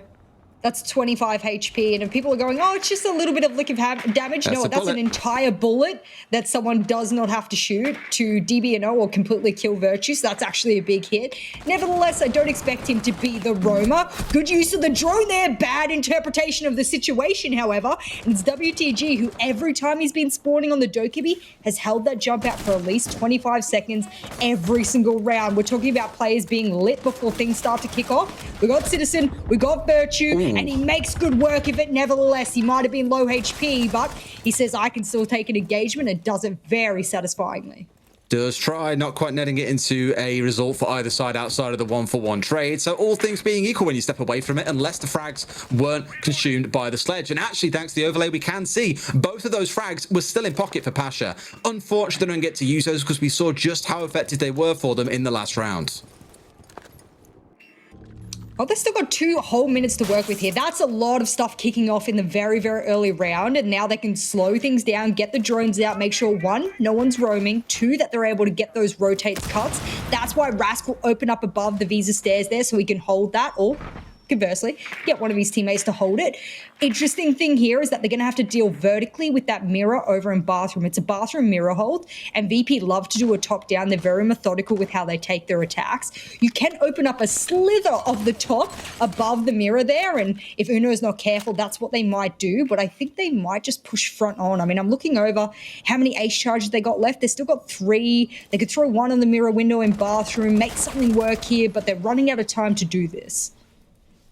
That's 25 HP. And if people are going, oh, it's just a little bit of lick of damage. No, that's an entire bullet that someone does not have to shoot to DBNO or completely kill Virtue. So that's actually a big hit. Nevertheless, I don't expect him to be the roamer. Good use of the drone there. Bad interpretation of the situation, however. And it's WTG who every time he's been spawning on the Dokkaebi has held that jump out for at least 25 seconds every single round. We're talking about players being lit before things start to kick off. We got Citizen, we got Virtue. And he makes good work of it. Nevertheless, he might have been low HP, but he says, I can still take an engagement, and does it very satisfyingly. Does try, not quite netting it into a result for either side outside of the 1-for-1 trade. So all things being equal when you step away from it, unless the frags weren't consumed by the sledge. And actually, thanks to the overlay, we can see both of those frags were still in pocket for Pasha. Unfortunately, they don't get to use those because we saw just how effective they were for them in the last round. Oh, they've still got 2 whole minutes to work with here. That's a lot of stuff kicking off in the very, very early round. And now they can slow things down, get the drones out, make sure 1, no one's roaming, 2, that they're able to get those rotates cuts. That's why Rask will open up above the Visa stairs there so he can hold that, or conversely, get one of his teammates to hold it. Interesting thing here is that they're going to have to deal vertically with that mirror over in bathroom. It's a bathroom mirror hold, and VP love to do a top down. They're very methodical with how they take their attacks. You can open up a slither of the top above the mirror there, and if Uno's not careful, that's what they might do, but I think they might just push front on. I mean, I'm looking over how many ace charges they got left. They've still got 3. They could throw 1 on the mirror window in bathroom, make something work here, but they're running out of time to do this.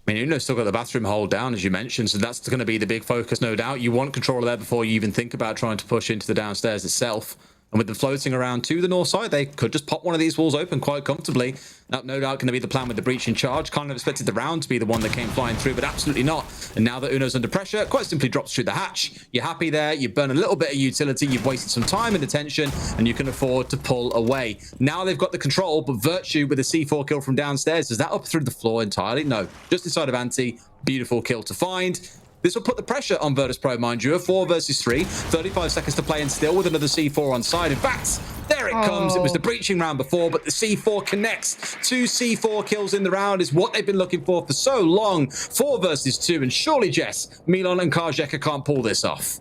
I mean, Uno's still got the bathroom hold down, as you mentioned, so that's going to be the big focus, no doubt. You want control there before you even think about trying to push into the downstairs itself. And with them floating around to the north side, they could just pop one of these walls open quite comfortably. That's no doubt going to be the plan with the breach in charge. Kind of expected the round to be the one that came flying through, but absolutely not. And now that Uno's under pressure, quite simply drops through the hatch. You're happy there. You burn a little bit of utility. You've wasted some time and attention, and you can afford to pull away. Now they've got the control, but Virtue with a C4 kill from downstairs. Is that up through the floor entirely? No, just inside of Anti. Beautiful kill to find. This will put the pressure on Virtus.pro, mind you. A 4 versus 3. 35 seconds to play and still with another C4 on side. In fact, there it comes. It was the breaching round before, but the C4 connects. 2 C4 kills in the round is what they've been looking for so long. 4 versus 2. And surely, Jess, Milan and Karjeka can't pull this off.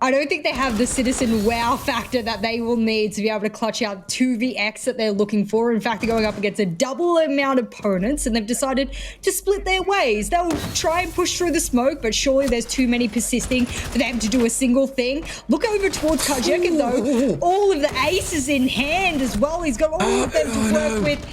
I don't think they have the citizen wow factor that they will need to be able to clutch out 2vx that they're looking for. In fact, they're going up against a double amount of opponents, and they've decided to split their ways. They'll try and push through the smoke, but surely there's too many persisting for them to do a single thing. Look over towards Karjeka, though. All of the aces in hand as well. He's got all of them to work with.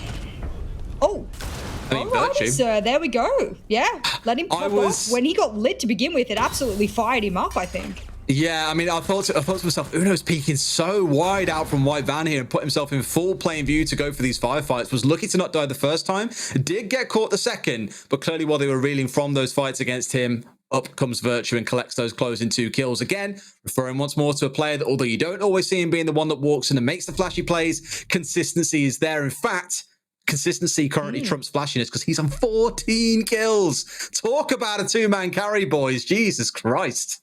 Alrighty, sir. There we go. Yeah, let him pop off. When he got lit to begin with, it absolutely fired him up, I think. Yeah, I mean, I thought to myself, Uno's peeking so wide out from White Van here and put himself in full plain view to go for these firefights. Was lucky to not die the first time. Did get caught the second, but clearly while they were reeling from those fights against him, up comes Virtue and collects those closing 2 kills. Again, referring once more to a player that, although you don't always see him being the one that walks in and makes the flashy plays, consistency is there. In fact, consistency currently trumps flashiness because he's on 14 kills. Talk about a 2-man carry, boys. Jesus Christ.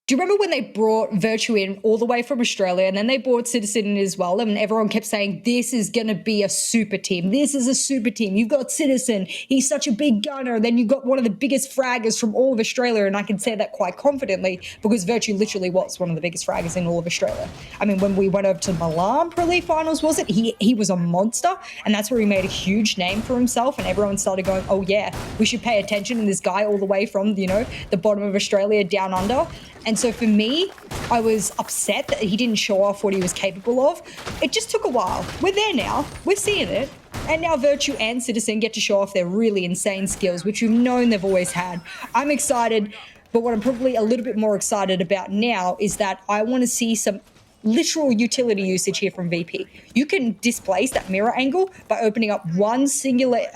Do you remember when they brought Virtue in all the way from Australia, and then they brought Citizen in as well, and everyone kept saying, this is going to be a super team. This is a super team. You've got Citizen. He's such a big gunner. Then you've got one of the biggest fraggers from all of Australia, and I can say that quite confidently because Virtue literally was one of the biggest fraggers in all of Australia. I mean, when we went over to Milan Pro League Finals, was it? He was a monster, and that's where he made a huge name for himself, and everyone started going, oh yeah, we should pay attention to this guy all the way from, you know, the bottom of Australia down under. And so for me, I was upset that he didn't show off what he was capable of. It just took a while. We're there now. We're seeing it. And now Virtue and Citizen get to show off their really insane skills, which we've known they've always had. I'm excited, but what I'm probably a little bit more excited about now is that I want to see some literal utility usage here from VP. You can displace that mirror angle by opening up one singular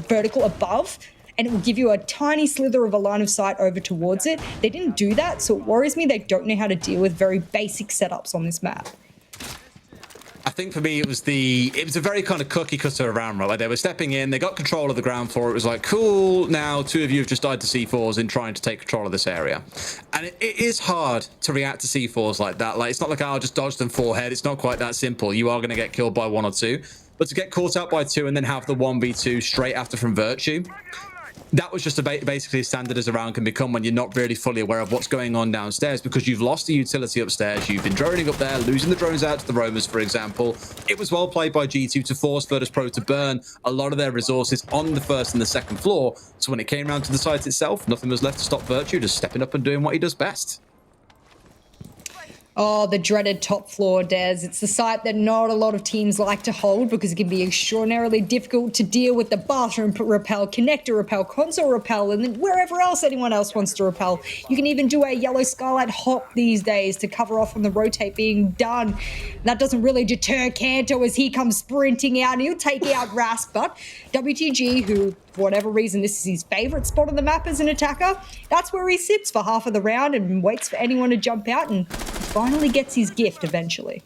vertical above, and it will give you a tiny slither of a line of sight over towards it. They didn't do that, so it worries me they don't know how to deal with very basic setups on this map. I think for me, it was a very kind of cookie cutter round, right? Like they were stepping in, they got control of the ground floor. It was like, cool, now 2 of you have just died to C4s in trying to take control of this area. And it is hard to react to C4s like that. Like, it's not like, I'll just dodge them forehead. It's not quite that simple. You are going to get killed by 1 or 2. But to get caught out by 2 and then have the 1v2 straight after from Virtue, that was just basically as standard as a round can become when you're not really fully aware of what's going on downstairs because you've lost the utility upstairs. You've been droning up there, losing the drones out to the roamers, for example. It was well played by G2 to force Virtus.pro to burn a lot of their resources on the first and the second floor. So when it came around to the site itself, nothing was left to stop Virtue just stepping up and doing what he does best. Oh, the dreaded top floor, Des. It's the site that not a lot of teams like to hold because it can be extraordinarily difficult to deal with the bathroom rappel, connector rappel, console rappel, and then wherever else anyone else wants to rappel. You can even do a yellow skylight hop these days to cover off on the rotate being done. That doesn't really deter Kanto as he comes sprinting out and he'll take out Rask, but WTG, who for whatever reason, this is his favorite spot on the map as an attacker. That's where he sits for half of the round and waits for anyone to jump out and finally gets his gift eventually.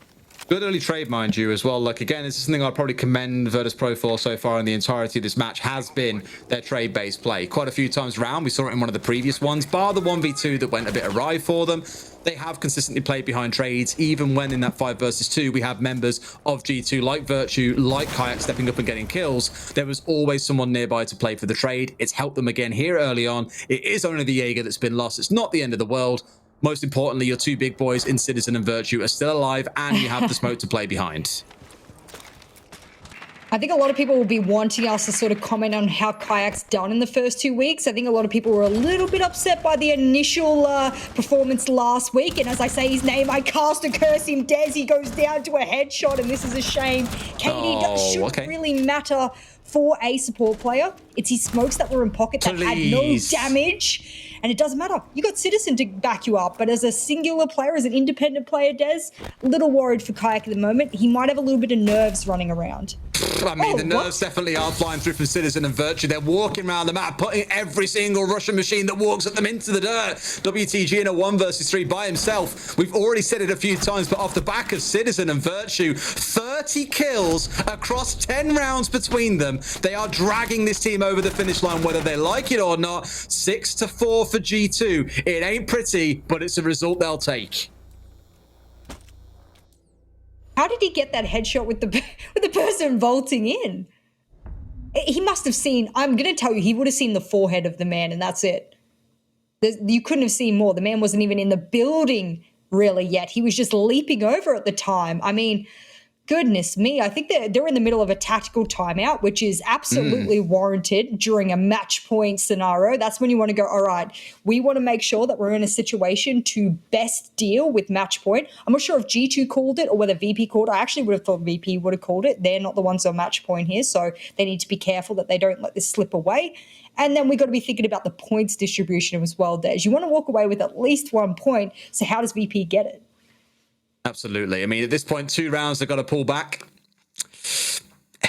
Good early trade, mind you, as well. Like, again, this is something I'd probably commend Virtus.pro for so far in the entirety of this match, has been their trade-based play. Quite a few times around, we saw it in one of the previous ones, bar the 1v2 that went a bit awry for them. They have consistently played behind trades, even when in that 5 versus 2, we have members of G2 like Virtue, like Kayak stepping up and getting kills. There was always someone nearby to play for the trade. It's helped them again here early on. It is only the Jaeger that's been lost. It's not the end of the world. Most importantly, your two big boys in Citizen and Virtue are still alive, and you have the smoke to play behind. I think a lot of people will be wanting us to sort of comment on how Kayak's done in the first 2 weeks. I think a lot of people were a little bit upset by the initial performance last week. And as I say his name, I cast a curse him. Des, he goes down to a headshot, and this is a shame. KD shouldn't really matter for a support player. It's his smokes that were in pocket that had no damage. And it doesn't matter. You got Citizen to back you up. But as a singular player, as an independent player, Des, a little worried for Kayak at the moment. He might have a little bit of nerves running around. I mean, the nerves definitely are flying through from Citizen and Virtue. They're walking around the map, putting every single Russian machine that walks at them into the dirt. WTG in a 1 versus 3 by himself. We've already said it a few times, but off the back of Citizen and Virtue, 30 kills across 10 rounds between them. They are dragging this team over the finish line, whether they like it or not. 6-4 for G2. It ain't pretty, but it's a result they'll take. How did he get that headshot with the person vaulting in? He must have seen, I'm going to tell you, he would have seen the forehead of the man, and that's it. You couldn't have seen more. The man wasn't even in the building really yet. He was just leaping over at the time. I mean, goodness me. I think they're in the middle of a tactical timeout, which is absolutely warranted during a match point scenario. That's when you want to go, all right, we want to make sure that we're in a situation to best deal with match point. I'm not sure if G2 called it or whether VP called it. I actually would have thought VP would have called it. They're not the ones on match point here, so they need to be careful that they don't let this slip away. And then we got to be thinking about the points distribution as well, Des. You want to walk away with at least 1 point, so how does VP get it? Absolutely. I mean, at this point, 2 rounds, they've got to pull back.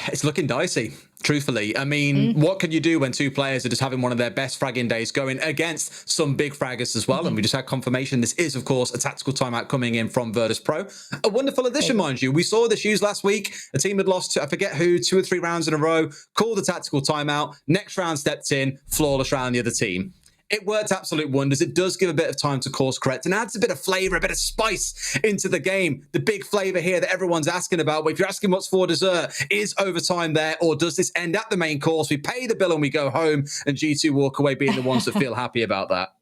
It's looking dicey, truthfully. I mean, what can you do when 2 players are just having one of their best fragging days going against some big fraggers as well? And we just had confirmation. This is, of course, a tactical timeout coming in from Virtus.pro. A wonderful addition, mind you. We saw this used last week. A team had lost, I forget who, 2 or 3 rounds in a row, called a tactical timeout. Next round stepped in, flawless round the other team. It worked absolute wonders. It does give a bit of time to course correct and adds a bit of flavor, a bit of spice into the game. The big flavor here that everyone's asking about. But if you're asking what's for dessert, is overtime there, or does this end at the main course? We pay the bill and we go home, and G2 walk away being the ones that feel happy about that.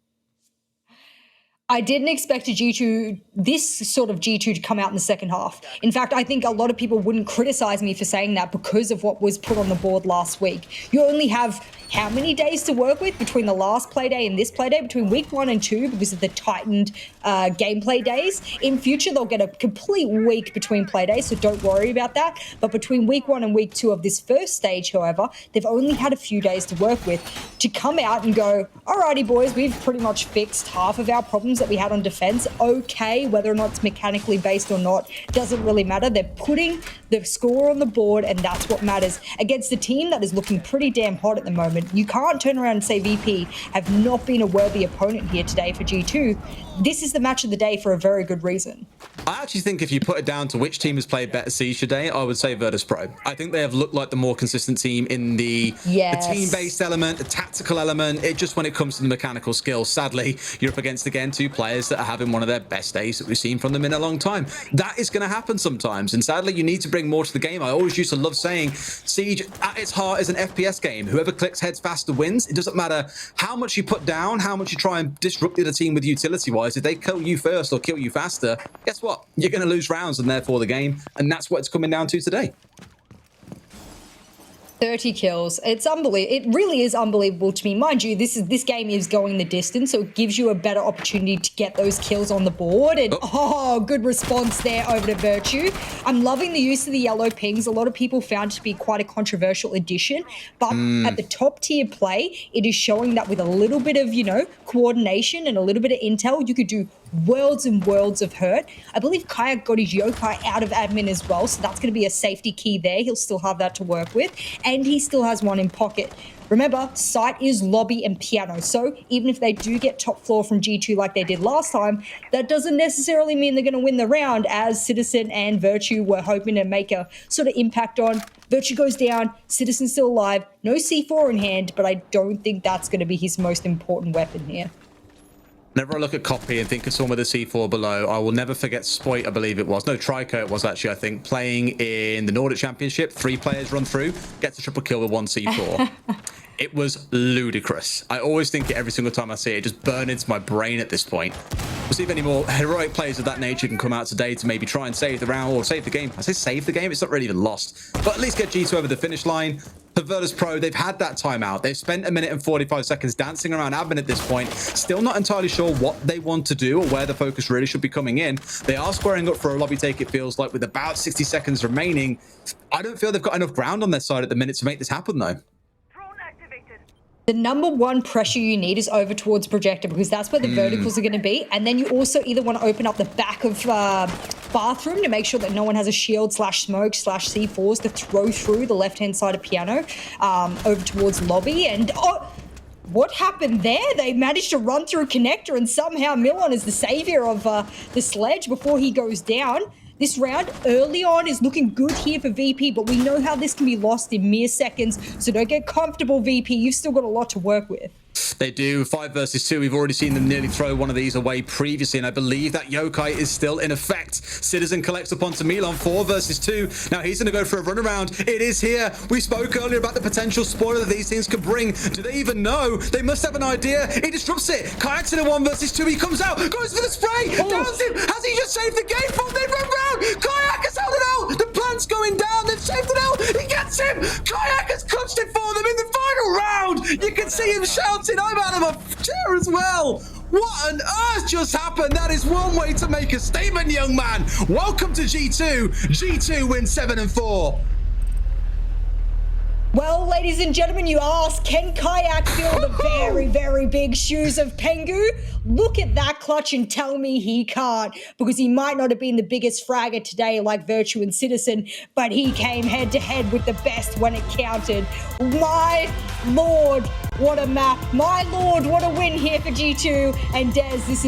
I didn't expect this sort of G2 to come out in the second half. In fact, I think a lot of people wouldn't criticize me for saying that because of what was put on the board last week. You only have how many days to work with between the last play day and this play day, between week 1 and 2, because of the tightened gameplay days. In future, they'll get a complete week between play days, so don't worry about that. But between week 1 and week 2 of this first stage, however, they've only had a few days to work with to come out and go, alrighty, boys, we've pretty much fixed half of our problems that we had on defense. Okay, whether or not it's mechanically based or not, doesn't really matter. They're putting the score on the board, and that's what matters against a team that is looking pretty damn hot at the moment. You can't turn around and say VP have not been a worthy opponent here today for G2. This is the match of the day for a very good reason. I actually think if you put it down to which team has played better Siege today, I would say Virtus.pro. I think they have looked like the more consistent team in the team-based element, the tactical element. It just when it comes to the mechanical skills, sadly, you're up against, again, 2 players that are having one of their best days that we've seen from them in a long time. That is going to happen sometimes, and sadly, you need to bring more to the game. I always used to love saying Siege, at its heart, is an FPS game. Whoever clicks heads faster wins. It doesn't matter how much you put down, how much you try and disrupt the other team with utility-wise. If they kill you first or kill you faster, guess what? You're going to lose rounds and therefore the game, and that's what it's coming down to today. 30 kills. It's unbelievable. It really is unbelievable to me. Mind you, this game is going the distance, so it gives you a better opportunity to get those kills on the board. And good response there over to Virtue. I'm loving the use of the yellow pings. A lot of people found it to be quite a controversial addition, but at the top tier play, it is showing that with a little bit of, coordination and a little bit of intel, you could do worlds and worlds of hurt. I believe Kayak got his yokai out of admin as well, so that's going to be a safety key there. He'll still have that to work with, and he still has one in pocket. Remember, site is lobby and piano, so even if they do get top floor from G2 like they did last time, that doesn't necessarily mean they're going to win the round, as Citizen and Virtue were hoping to make a sort of impact on. Virtue goes down, Citizen's still alive, no C4 in hand, but I don't think that's going to be his most important weapon here. Whenever I look at Copy and think of someone with a C4 below, I will never forget Spoit, I believe it was. No, Trico it was actually, I think, playing in the Nordic Championship. 3 players run through, gets a triple kill with 1 C4. It was ludicrous. I always think it every single time I see it. It just burns into my brain at this point. We'll see if any more heroic players of that nature can come out today to maybe try and save the round or save the game. I say save the game, it's not really even lost. But at least get G2 over the finish line. For Virtus.pro, they've had that timeout. They've spent 1 minute and 45 seconds dancing around admin at this point. Still not entirely sure what they want to do or where the focus really should be coming in. They are squaring up for a lobby take, it feels like, with about 60 seconds remaining. I don't feel they've got enough ground on their side at the minute to make this happen, though. The number one pressure you need is over towards projector, because that's where the verticals are going to be. And then you also either want to open up the back of bathroom to make sure that no one has a shield / smoke / C4s to throw through the left-hand side of piano over towards lobby. And what happened there? They managed to run through a connector, and somehow Milon is the savior of the sledge before he goes down. This round, early on, is looking good here for VP, but we know how this can be lost in mere seconds, so don't get comfortable, VP. You've still got a lot to work with. They do. 5 versus 2. We've already seen them nearly throw one of these away previously, and I believe that yokai is still in effect. Citizen collects upon to Milan. 4 versus 2. Now he's going to go for a runaround. It is here. We spoke earlier about the potential spoiler that these things could bring. Do they even know? They must have an idea. He disrupts it. Kayak's in a 1 versus 2. He comes out, goes for the spray. Downs him. Has he just saved the game from? They run round. Kayak has held it out. The plant's going down. They've saved it out. He gets him. Kayak has clutched it for them in the final round. You can see him shouting, I'm out of a chair as well. What on earth just happened? That is one way to make a statement, young man. Welcome to G2. G2 wins 7-4. Well, ladies and gentlemen, you ask, can Kayak fill the very, very big shoes of Pengu? Look at that clutch and tell me he can't, because he might not have been the biggest fragger today like Virtue and Citizen, but he came head to head with the best when it counted. My lord, what a map. My lord, what a win here for G2. And Des, this is